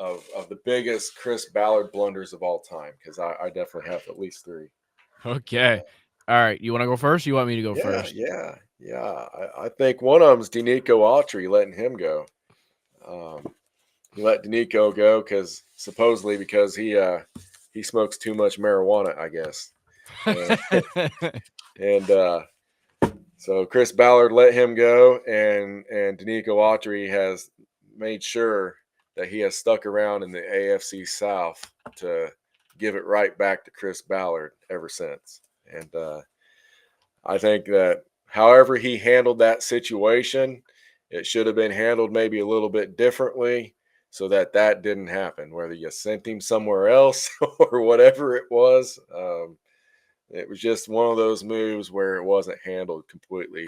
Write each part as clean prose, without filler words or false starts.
of the biggest Chris Ballard blunders of all time, because I definitely have at least three. Okay. All right. You want to go first? Or you want me to go Yeah, first? yeah, yeah. I think one of them's Denico Autry, letting him go. Um, he let Denico go because he smokes too much marijuana, I guess, and and so Chris Ballard let him go, and Denico Autry has made sure that he has stuck around in the AFC South to give it right back to Chris Ballard ever since. And I think that however he handled that situation, it should have been handled maybe a little bit differently so that that didn't happen, whether you sent him somewhere else or whatever it was. It was just one of those moves where it wasn't handled completely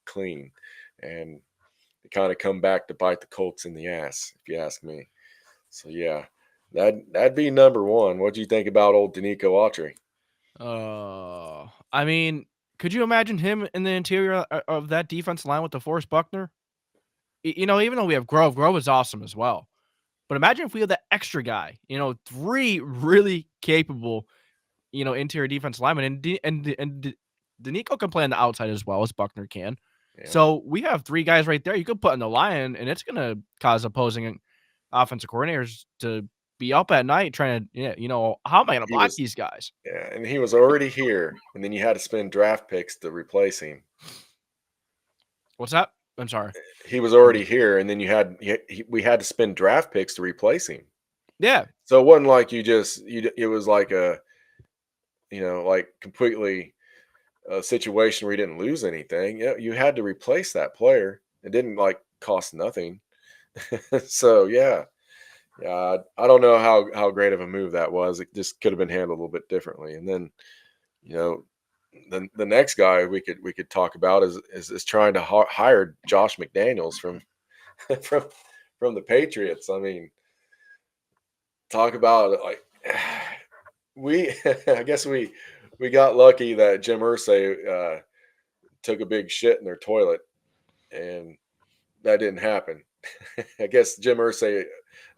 clean. And it kind of come back to bite the Colts in the ass, if you ask me. So, yeah, that'd be number one. What do you think about old Denico Autry? I mean, could you imagine him in the interior of that defense line with DeForest Buckner? Even though we have Grove is awesome as well. But imagine if we had that extra guy, three really capable, interior defense linemen, and Denico can play on the outside as well as Buckner can. Yeah. So we have three guys right there you could put in the line, and it's going to cause opposing offensive coordinators to be up at night trying to, how am I going to He block was, these guys? yeah, and he was already here, and then you had to spend draft picks to replace him. What's that? I'm sorry. He was already here, and then we had to spend draft picks to replace him. Yeah. So it wasn't like it was like like completely a situation where you didn't lose anything. You had to replace that player. It didn't like cost nothing. So yeah, I don't know how great of a move that was. It just could have been handled a little bit differently. And then, you know, the next guy we could talk about is trying to hire Josh McDaniels from from from the Patriots. I mean, talk about like we I guess we got lucky that Jim Irsay took a big shit in their toilet, and that didn't happen. I guess Jim Irsay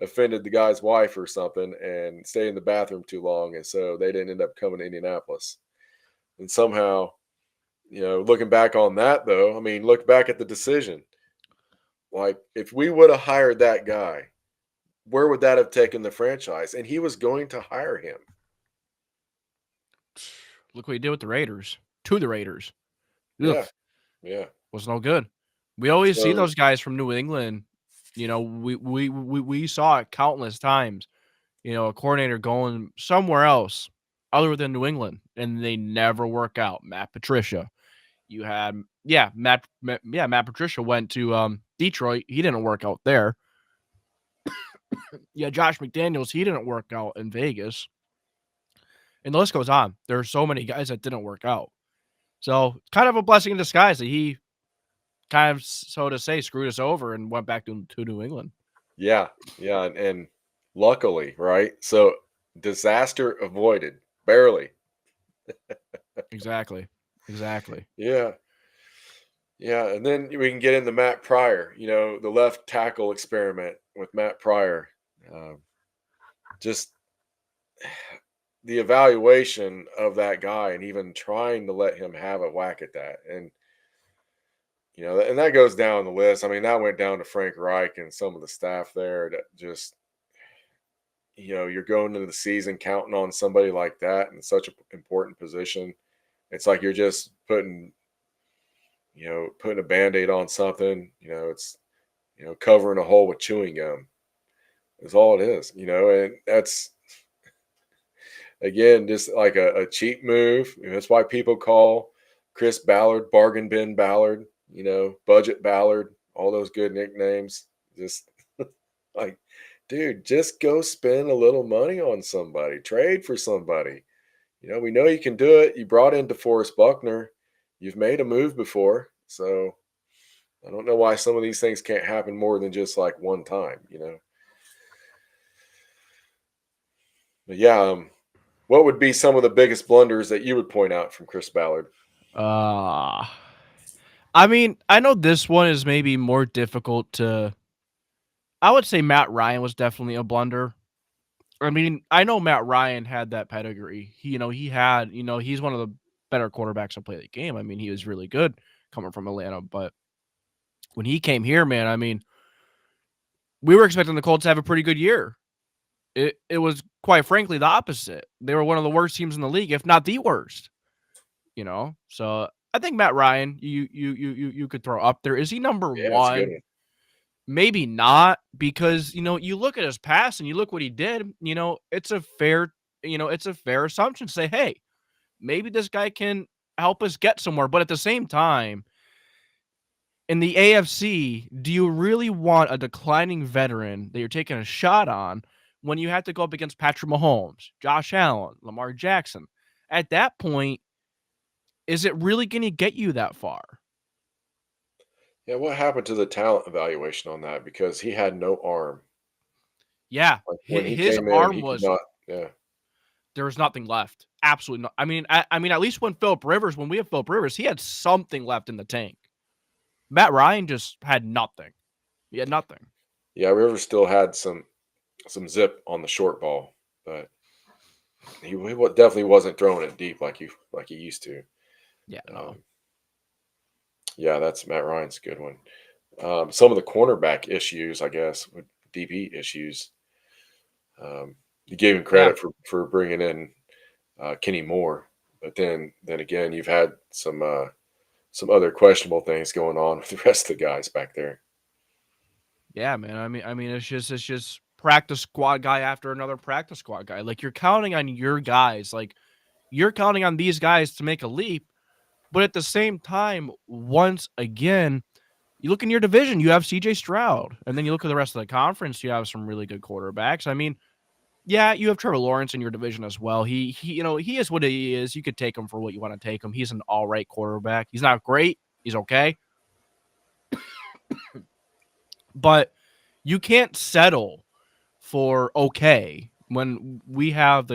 offended the guy's wife or something and stayed in the bathroom too long, and so they didn't end up coming to Indianapolis. And somehow, looking back on that though, I mean, look back at the decision. Like if we would have hired that guy, where would that have taken the franchise? And he was going to hire him. Look what he did with the Raiders. To the Raiders. Ugh, Yeah, yeah. was no good. We always see So those guys from New England. We saw it countless times. A coordinator going somewhere else other than New England, and they never work out. Matt Patricia. You had Matt Patricia went to Detroit. He didn't work out there. Yeah, Josh McDaniels, he didn't work out in Vegas. And the list goes on. There are so many guys that didn't work out. So kind of a blessing in disguise that he kind of, so to say, screwed us over and went back to New England. yeah, yeah, and luckily, right? So disaster avoided, barely. Exactly. Yeah, yeah, and then we can get into Matt Pryor. The left tackle experiment with Matt Pryor. Just the evaluation of that guy, and even trying to let him have a whack at that, and and that goes down the list. I mean, that went down to Frank Reich and some of the staff there that just, you're going into the season counting on somebody like that in such an important position. It's like you're just putting a Band-Aid on something. It's, covering a hole with chewing gum is all it is, and that's, again, just like a cheap move. That's why people call Chris Ballard Bargain Bin Ballard, Budget Ballard, all those good nicknames. Just like, dude, just go spend a little money on somebody, trade for somebody. We know you can do it. You brought in DeForest Buckner. You've made a move before. So I don't know why some of these things can't happen more than just like one time, But yeah, what would be some of the biggest blunders that you would point out from Chris Ballard? I mean, I know this one is maybe more difficult to. I would say Matt Ryan was definitely a blunder. I mean, I know Matt Ryan had that pedigree. He had, he's one of the better quarterbacks to play the game. I mean, he was really good coming from Atlanta, but when he came here, man, I mean, we were expecting the Colts to have a pretty good year. It was quite frankly the opposite. They were one of the worst teams in the league, if not the worst. So I think Matt Ryan, you could throw up there. Is he number Yeah, that's a good one? one. Maybe not, because you look at his past and you look what he did. It's a fair assumption to say, hey, maybe this guy can help us get somewhere. But at the same time, in the AFC, do you really want a declining veteran that you're taking a shot on when you have to go up against Patrick Mahomes, Josh Allen, Lamar Jackson? At that point, is it really going to get you that far? Yeah, what happened to the talent evaluation on that? Because he had no arm. Yeah, Like when he his came in, arm he could was not. Yeah, there was nothing left. Absolutely not. I mean, at least when we have Philip Rivers, he had something left in the tank. Matt Ryan just had nothing. He had nothing. yeah. Rivers still had some zip on the short ball, but definitely wasn't throwing it deep like he used to. Yeah, no. Yeah, that's Matt Ryan's a good one. Some of the cornerback issues, I guess, with DB issues. You gave him Yeah. credit for bringing in Kenny Moore, but then again, you've had some other questionable things going on with the rest of the guys back there. Yeah, man. I mean, it's just practice squad guy after another practice squad guy. Like, you're counting on your guys. Like, you're counting on these guys to make a leap. But at the same time, once again, you look in your division, you have CJ Stroud. And then you look at the rest of the conference, you have some really good quarterbacks. I mean, yeah, you have Trevor Lawrence in your division as well. He is what he is. You could take him for what you want to take him. He's an all right quarterback. He's not great. He's okay. But you can't settle for okay when we have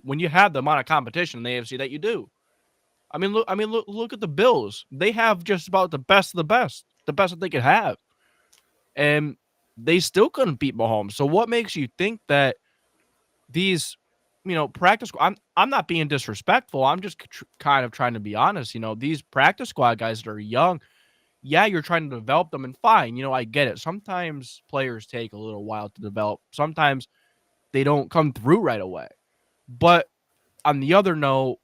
when you have the amount of competition in the AFC that you do. Look at the Bills. They have just about the best of the best that they could have, and they still couldn't beat Mahomes. So what makes you think that these, practice? I'm not being disrespectful. I'm just kind of trying to be honest. These practice squad guys that are young. Yeah, you're trying to develop them, and fine. I get it. Sometimes players take a little while to develop. Sometimes they don't come through right away. But on the other note,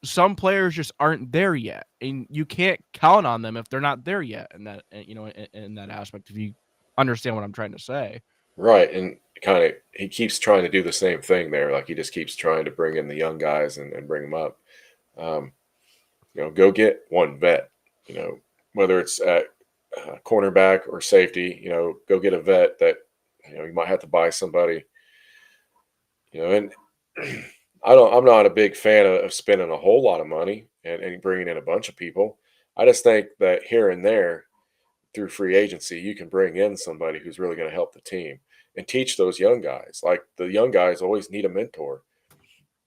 some players just aren't there yet, and you can't count on them if they're not there yet. And that, in that aspect, if you understand what I'm trying to say, Right, and kind of he keeps trying to do the same thing there. Like he just keeps trying to bring in the young guys and bring them up. Um, go get one vet. Whether it's at cornerback or safety. Go get a vet that you might have to buy somebody. And I'm not a big fan of spending a whole lot of money and bringing in a bunch of people. I just think that here and there, through free agency, you can bring in somebody who's really going to help the team and teach those young guys. Like the young guys always need a mentor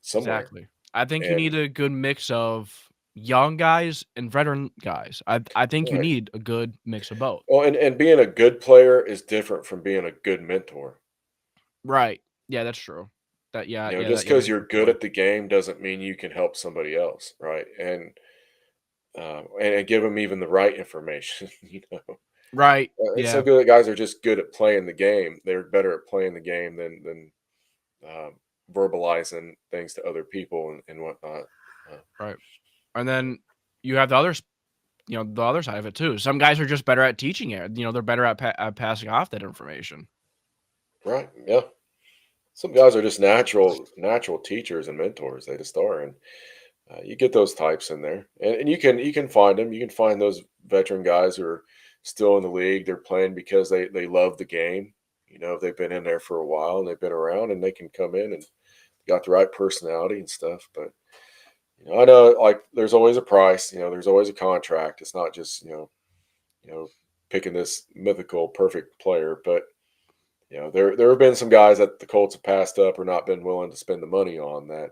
somewhere. exactly. I think you And need a good mix of young guys and veteran guys. I think you right. need a good mix of both. Well, and being a good player is different from being a good mentor. Right. Yeah, that's true. That yeah, yeah, Just that's because a you're good good point. at the game doesn't mean you can help somebody else, right? And give them even the right information. Right. Some Yeah. good guys are just good at playing the game. They're better at playing the game than verbalizing things to other people and whatnot. Right. And then you have the other side of it too. Some guys are just better at teaching it. They're better at passing off that information. Right? Yeah. Some guys are just natural teachers and mentors. They just are, and you get those types in there, and you can find them. You can find those veteran guys who are still in the league. They're playing because they love the game. They've been in there for a while and they've been around, and they can come in and got the right personality and stuff. But I know like there's always a price. There's always a contract. It's not just picking this mythical perfect player, but there have been some guys that the Colts have passed up or not been willing to spend the money on that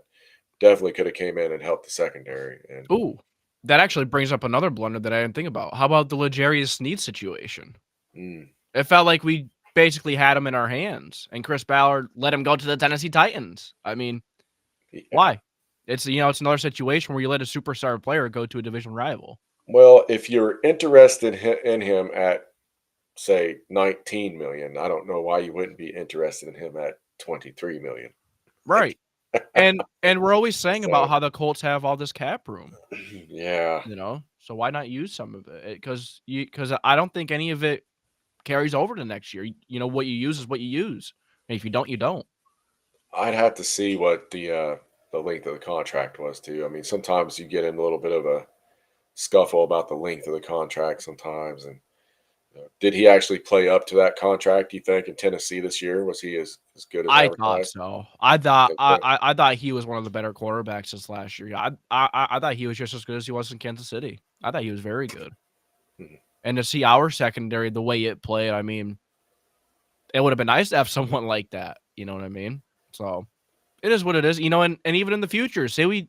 definitely could have came in and helped the secondary. And Ooh, that actually brings up another blunder that I didn't think about. How about the L'Jarius Sneed situation? It felt like we basically had him in our hands, and Chris Ballard let him go to the Tennessee Titans. I mean, Yeah. why? It's it's another situation where you let a superstar player go to a division rival. Well, if you're interested in him at say 19 million, I don't know why you wouldn't be interested in him at 23 million. Right. And we're always saying about So how the Colts have all this cap room, yeah. so why not use some of it? Because I don't think any of it carries over to next year. What you use is what you use. And if you don't, you don't. I'd have to see what the length of the contract was too. I mean, sometimes you get in a little bit of a scuffle about the length of the contract sometimes. And did he actually play up to that contract? Do you think in Tennessee this year was he as good as I thought advertised? so. I thought Okay. I thought he was one of the better quarterbacks this last year. Yeah, I thought he was just as good as he was in Kansas City. I thought he was very good. Mhm. And to see our secondary the way it played, I mean, it would have been nice to have someone like that. You know what I mean? So it is what it is. And even in the future, say we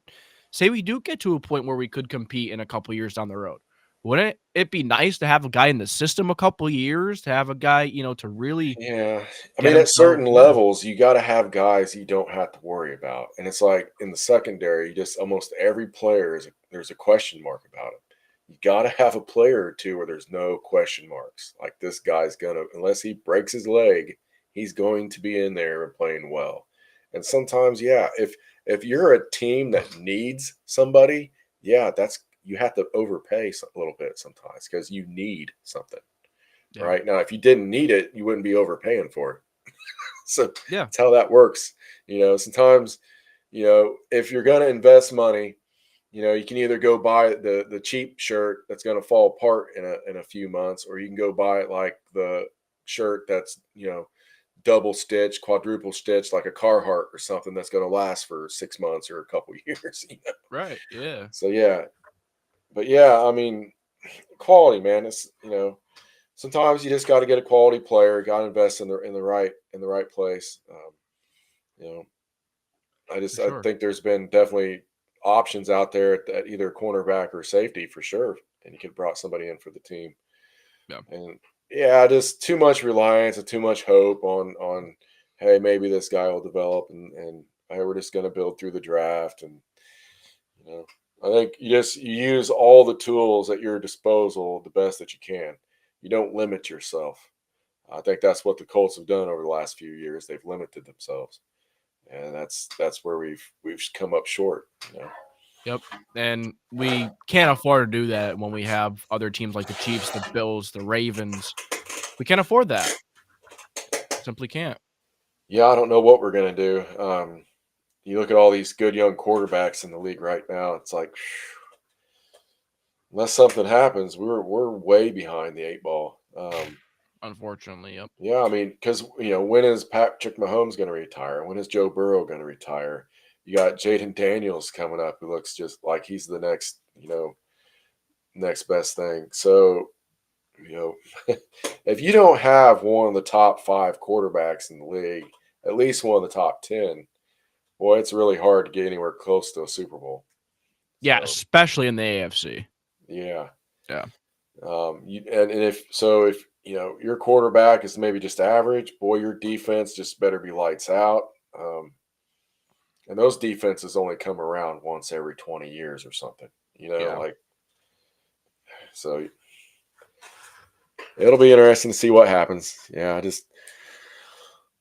do get to a point where we could compete in a couple years down the road. Wouldn't it be nice to have a guy in the system a couple years, to have a guy, to really Yeah, I get mean, at himself? certain Yeah. levels, you got to have guys you don't have to worry about, and it's like in the secondary, you just almost every player there's a question mark about it. You got to have a player or two where there's no question marks. Like this guy's gonna, unless he breaks his leg, he's going to be in there and playing well. And sometimes, yeah, if you're a team that needs somebody, yeah, that's you have to overpay a little bit sometimes because you need something. Yeah. Right now, if you didn't need it, you wouldn't be overpaying for it. So Yeah. that's how that works. Sometimes, if you're going to invest money, you can either go buy the cheap shirt that's going to fall apart in a few months, or you can go buy like the shirt that's double stitch, quadruple stitch, like a Carhartt or something that's going to last for 6 months or a couple years. Right. Yeah. So yeah, but yeah, I mean, quality, man. It's sometimes you just got to get a quality player. Got to invest in the right place. You know, For I sure. think there's been definitely options out there at either cornerback or safety for sure, and you could have brought somebody in for the team. Yeah. And yeah, just too much reliance and too much hope on hey, maybe this guy will develop, and hey, we're just going to build through the draft. And you know, I think you use all the tools at your disposal the best that you can. You don't limit yourself. I think that's what the Colts have done over the last few years. They've limited themselves, and that's where we've come up short. Yep. And we can't afford to do that when we have other teams like the Chiefs, the Bills, the Ravens. We can't afford that. Simply can't. Yeah, I don't know what we're gonna do. You look at all these good young quarterbacks in the league right now. It's like unless something happens, we're way behind the eight ball. Unfortunately. Yep. Yeah, I mean, because when is Patrick Mahomes going to retire? When is Joe Burrow going to retire? You got Jaden Daniels coming up, who looks just like he's the next best thing. So, you know, if you don't have one of the top five quarterbacks in the league, at least one of the top 10, boy, it's really hard to get anywhere close to a Super Bowl. Yeah, So, especially in the AFC. yeah. Yeah. If your quarterback is maybe just average, boy, your defense just better be lights out. And those defenses only come around once every 20 years or something, Yeah. like so. It'll be interesting to see what happens. Yeah, just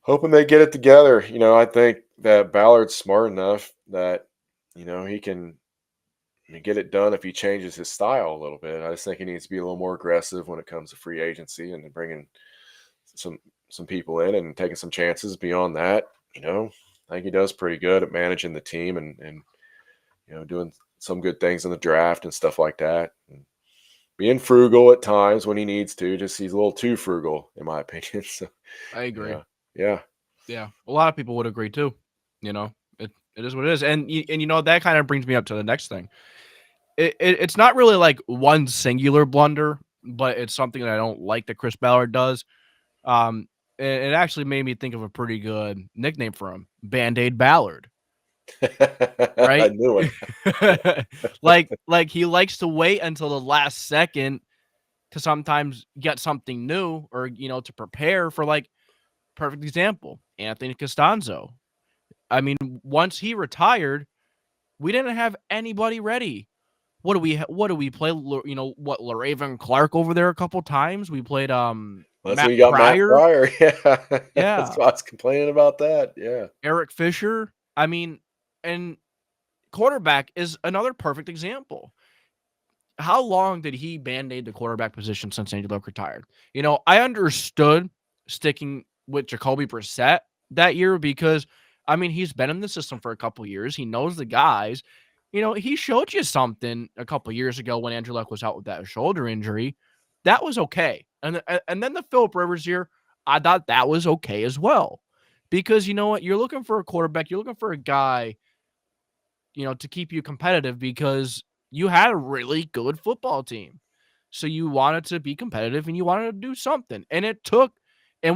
hoping they get it together. I think that Ballard's smart enough that he can get it done if he changes his style a little bit. I just think he needs to be a little more aggressive when it comes to free agency and bringing some people in and taking some chances. Beyond that, I think he does pretty good at managing the team and doing some good things in the draft and stuff like that. And being frugal at times when he needs to. Just he's a little too frugal, in my opinion. So I agree. yeah. Yeah. A lot of people would agree too. It is what it is. And that kind of brings me up to the next thing. It's not really like one singular blunder, but it's something that I don't like that Chris Ballard does. It actually made me think of a pretty good nickname for him, Band-Aid Ballard, I right? knew it. like he likes to wait until the last second to sometimes get something new or, to prepare for, like, perfect example, Anthony Costanzo. I mean, once he retired, we didn't have anybody ready. What do we play? LaRaven Clark over there a couple times. We played That's when Matt you got Matt Pryor. Pryor. Yeah. That's Yeah, why I was complaining about that. Yeah. Eric Fisher. I mean, and quarterback is another perfect example. How long did he band-aid the quarterback position since Andrew Luck retired? I understood sticking with Jacoby Brissett that year because, I mean, he's been in the system for a couple years. He knows the guys. He showed you something a couple years ago when Andrew Luck was out with that shoulder injury. That was okay. And then the Philip Rivers year, I thought that was okay as well. Because you know what? You're looking for a quarterback. You're looking for a guy, to keep you competitive because you had a really good football team. So you wanted to be competitive and you wanted to do something. And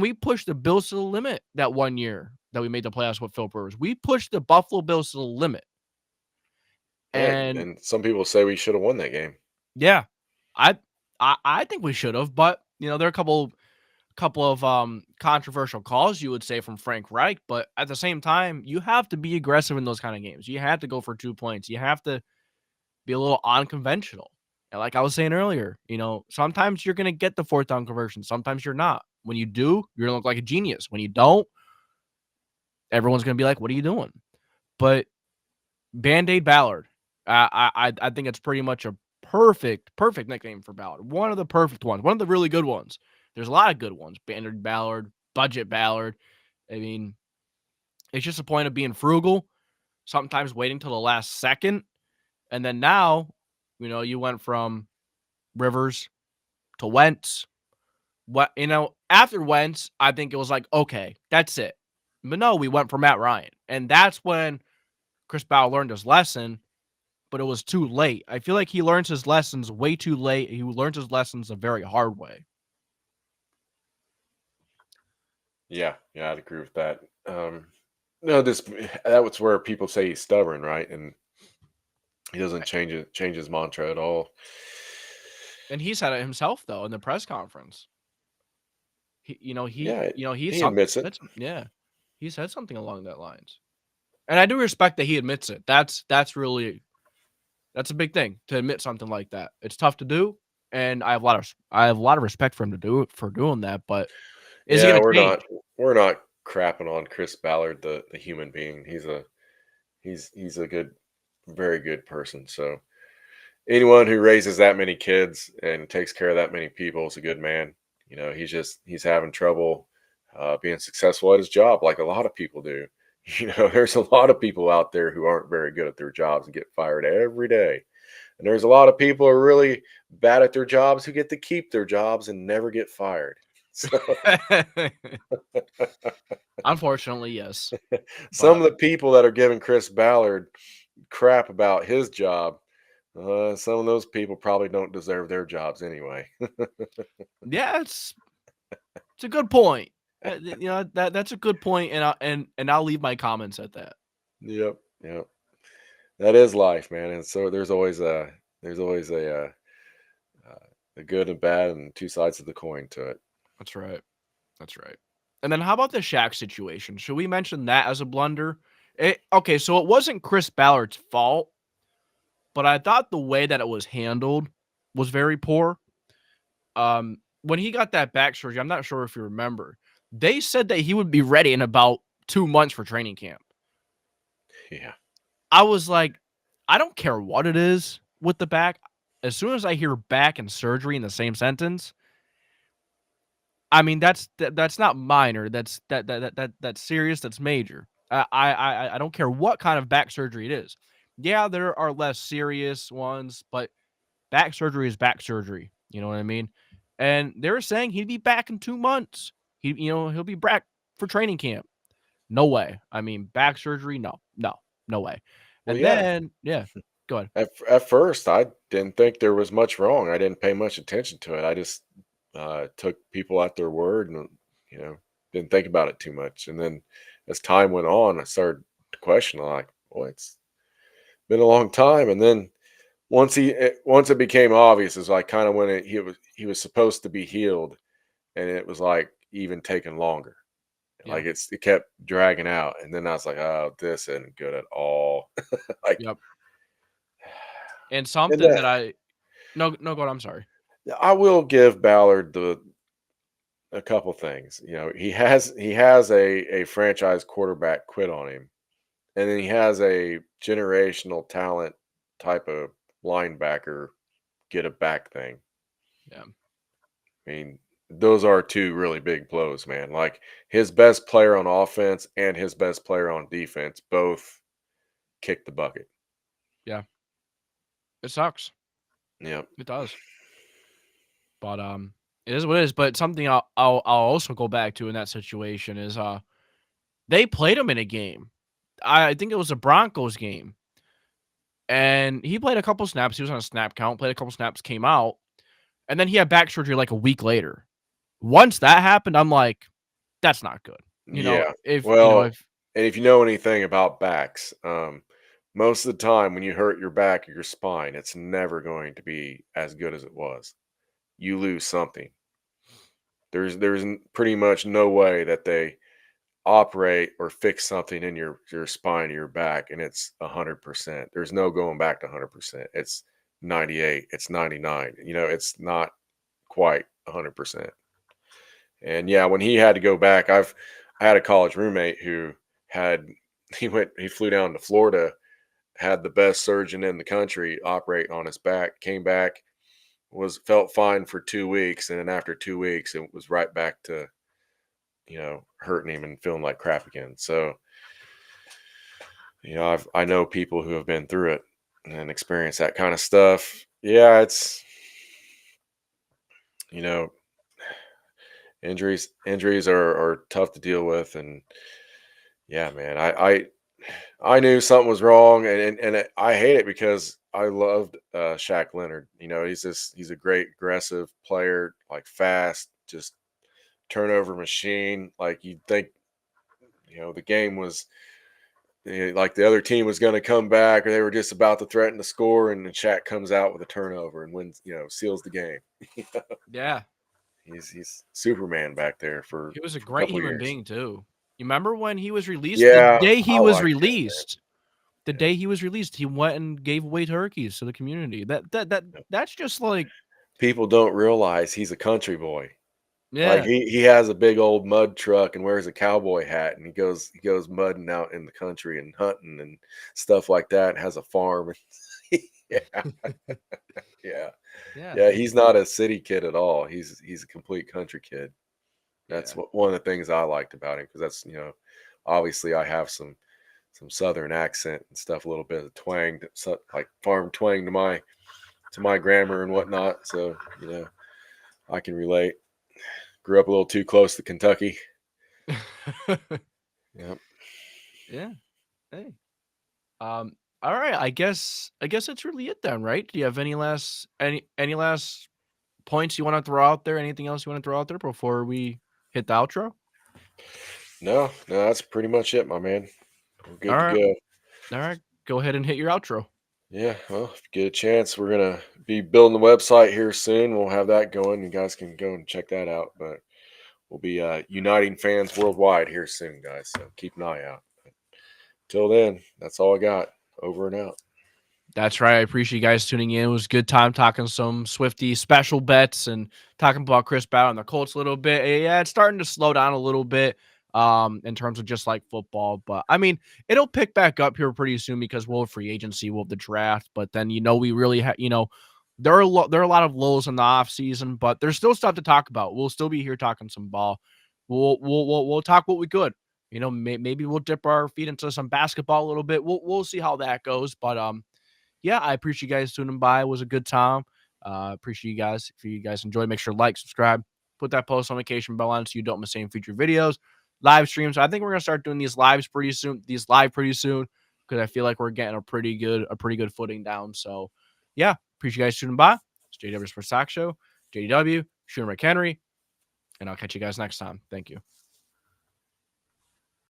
we pushed the Bills to the limit that one year that we made the playoffs with Philip Rivers. We pushed the Buffalo Bills to the limit. Right. And And some people say we should have won that game. yeah, I I think we should have, but there are a couple of controversial calls you would say from Frank Reich, but at the same time, you have to be aggressive in those kind of games. You have to go for 2 points. You have to be a little unconventional. And like I was saying earlier, sometimes you're going to get the fourth down conversion. Sometimes you're not. When you do, you're going to look like a genius. When you don't, everyone's going to be like, what are you doing? But Band-Aid Ballard, I think it's pretty much a perfect nickname for Ballard. One of the perfect ones. One of the really good ones. There's a lot of good ones. Band-Aid Ballard, Budget Ballard. I mean, it's just a point of being frugal, sometimes waiting till the last second. And then now, you went from Rivers to Wentz. After Wentz, I think it was like, okay, that's it. But no, we went for Matt Ryan. And that's when Chris Ballard learned his lesson, but it was too late. I feel like he learns his lessons way too late. He learns his lessons a very hard way. Yeah, I'd agree with that. No, that was where people say he's stubborn, right? And he doesn't change his mantra at all. And he said it himself though in the press conference. He admits it. He said something along that lines. And I do respect that he admits it. That's a big thing to admit something like that. It's tough to do, and I have a lot of respect for him for doing that. But is he going to change? We're not crapping on Chris Ballard, the human being. He's a good, very good person. So anyone who raises that many kids and takes care of that many people is a good man. He's having trouble being successful at his job, like a lot of people do. There's a lot of people out there who aren't very good at their jobs and get fired every day. And there's a lot of people who are really bad at their jobs who get to keep their jobs and never get fired. So unfortunately, yes. Some of the people that are giving Chris Ballard crap about his job, some of those people probably don't deserve their jobs anyway. Yeah, it's a good point. That's a good point, and I'll leave my comments at that. Yep. That is life, man. And so there's always a good and bad and two sides of the coin to it. That's right. And then how about the Shaq situation? Should we mention that as a blunder? Okay, so it wasn't Chris Ballard's fault, but I thought the way that it was handled was very poor. When he got that back surgery, I'm not sure if you remember, they said that he would be ready in about 2 months for training camp. Yeah. I was like, I don't care what it is with the back. As soon as I hear back and surgery in the same sentence, I mean that's not minor. That's serious. That's major. I don't care what kind of back surgery it is. Yeah, there are less serious ones, but back surgery is back surgery. You know what I mean? And they were saying he'd be back in 2 months. He'll be back for training camp. No way. I mean, back surgery, no way. Well, And then, go ahead. At first, I didn't think there was much wrong. I didn't pay much attention to it. I just took people at their word and, didn't think about it too much. And then as time went on, I started to question, like, boy, it's been a long time. And then once it became obvious, is like kind of when he was supposed to be healed, and it was like even taking longer. Yeah. Like it kept dragging out, and then I was like, oh, this isn't good at all. Like, Yep. And and something that that I no, go on, I'm sorry. I will give Ballard a couple things. You know, he has a franchise quarterback quit on him, and then he has a generational talent type of linebacker get a back thing. Yeah. I mean, those are two really big blows, man. Like his best player on offense and his best player on defense both kicked the bucket. Yeah. It sucks. Yep. It does. But it is what it is. But something I'll also go back to in that situation is they played him in a game. I think it was a Broncos game. And he played a couple snaps. He was on a snap count, played a couple snaps, came out, and then he had back surgery like a week later. Once that happened, I'm like, that's not good. Yeah. If Well, and if you know anything about backs, most of the time when you hurt your back or your spine, it's never going to be as good as it was. You lose something. Pretty much no way that they operate or fix something in your spine or your back and it's 100%. There's no going back to 100%. It's 98, it's 99. You know, it's not quite 100%. And yeah, when he had to go back, I had a college roommate who had he flew down to Florida, had the best surgeon in the country operate on his back, came back, felt fine for 2 weeks, and then after 2 weeks it was right back to, you know, hurting him and feeling like crap again. So, you know, I know people who have been through it and experienced that kind of stuff. Yeah, it's, you know, injuries are tough to deal with, and yeah, man, I knew something was wrong, and I hate it because I loved Shaq Leonard. You know, he's a great aggressive player, like fast, just turnover machine. Like you'd think, you know, the game was like the other team was going to come back, or they were just about to threaten to score, and then Shaq comes out with a turnover and wins. You know, seals the game. yeah, He's Superman back there he was a for a great couple human years. being too. You remember when he was released? The Yeah, day he I was like him. released, the day he was released, he went and gave away turkeys to the community. That's just like, People don't realize he's a country boy. Like yeah, he has a big old mud truck and wears a cowboy hat, and he goes mudding out in the country and hunting and stuff like that. And has a farm. Yeah, yeah, yeah, yeah. He's not a city kid at all. He's a complete country kid. That's yeah, one of the things I liked about him, because that's, you know, obviously I have some southern accent and stuff, a little bit of twang, like farm twang to my grammar and whatnot. So, you know, I can relate. Grew up a little too close to Kentucky. Yep. yeah. Hey, all right. I guess that's really it then, right? Do you have any last points you want to throw out there? Anything else you want to throw out there before we hit the outro? No, no, that's pretty much it, my man. We're All good to right, go. all right. Go ahead and hit your outro. Yeah, well, if you get a chance, we're gonna be building the website here soon. We'll have that going. You guys can go and check that out. But we'll be uniting fans worldwide here soon, guys. So keep an eye out. Till then, that's all I got. Over and out. That's right. I appreciate you guys tuning in. It was a good time talking some Swifty special bets and talking about Chris Ballard and the Colts a little bit. Yeah, it's starting to slow down a little bit in terms of just like football. But I mean, it'll pick back up here pretty soon because we'll have free agency, we'll have the draft. But then, we really have, there are a lot of lows in the off season, but there's still stuff to talk about. We'll still be here talking some ball. We'll talk what we could. Maybe we'll dip our feet into some basketball a little bit. We'll see how that goes. But yeah, I appreciate you guys tuning by. It was a good time. Appreciate you guys. If you guys enjoyed, make sure to like, subscribe, put that post notification bell on so you don't miss any future videos, live streams. I think we're gonna start doing these live pretty soon because I feel like we're getting a pretty good footing down. So yeah, appreciate you guys tuning by. It's JDW Sports Talk Show, JDW, Shooter McHenry, and I'll catch you guys next time. Thank you.